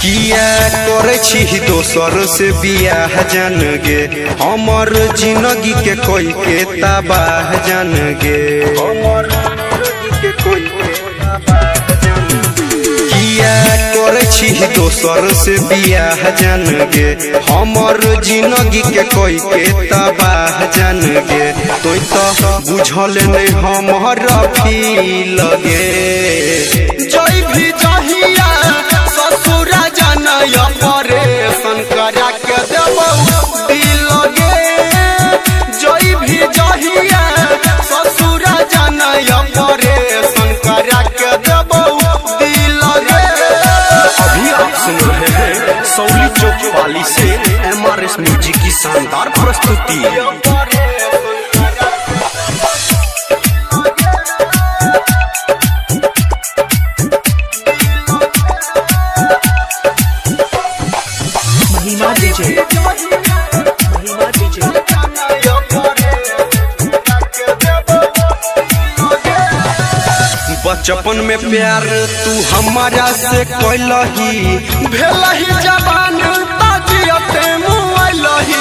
किया करे छी दोसर से बियाह जान गे, हमर जिंदगी के कोई के तबाह जान गे। किया करे छी दोसर से बियाह जान गे, हमर जिंदगी के कोई के तबाह जान गे। तो बुझल नहीं हमर फील गे, जय भी जहिया ससुरा जाना ऑपरेशन करा के देबो दिल गे। जय भी जहिया ससुरा जाना ऑपरेशन करा के देबो दिल गे। अभी आप सुन रहे हैं सौली चौक वाली से MRS म्यूजिक की शानदार प्रस्तुति। बचपन में प्यार तू हमारा से कैलही, भेलही जवान ताजियते मुआलही।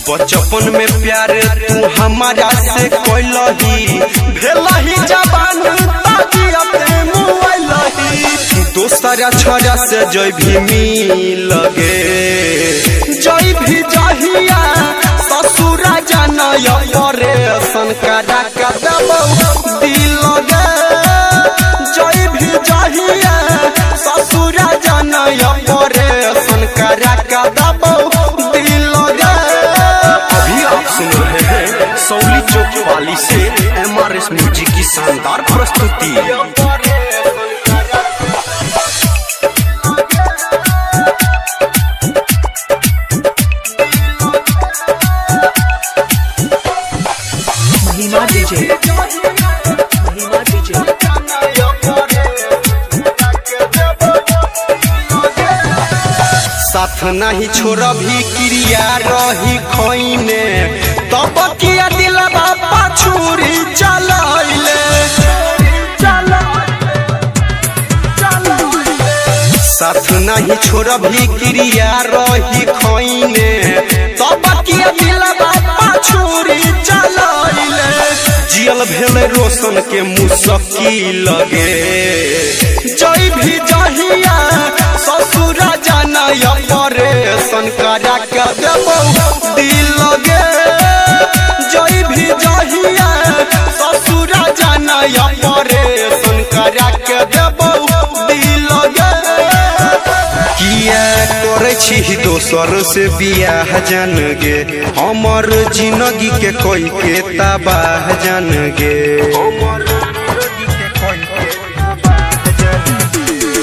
बचपन में प्यार तू हमारा से कैलही, भेलही जवान ताजियते मुआलही। दोसरा छोरा से जय भी मिल गे, जय भी जहिया ससुरा जाना ऑपरेशन करा के देबो दिल गे। जय भी जहिया ससुरा जाना ऑपरेशन करा के देबो दिल गे। अभी आप सुन रहे हैं सौली चौक वाली से MRS म्यूजिक की शानदार प्रस्तुति। साथ नहीं छोड़ भी क्रिया रही खोइने, तब किया दिलवा पाछुरी चलैले। साथ नहीं छोड़ भी क्रिया रही खोइने, तब किया दिलवा पाछुरी चलैले। जियल भेले रोशन के मुश्किल गे, जय भी जहिया ससुरा जाना ऑपरेशन करा के देबो दिल गे। जय भी जहिया ससुरा जाना ऑपरेशन करा के देबो दिल गे। किया करे छी दोसर से बियाह जान गे, हमर जिंदगी के कोई के तबाह जान गे।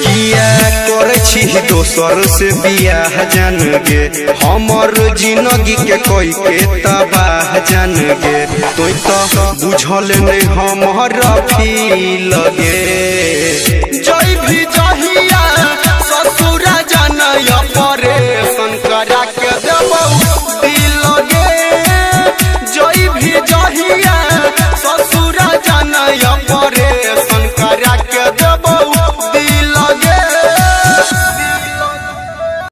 किया करे छी दोसर से बियाह जान गे, हमर जिंदगी के कोई के तबाह जान गे। तो बुझल नहीं हमर फील गे,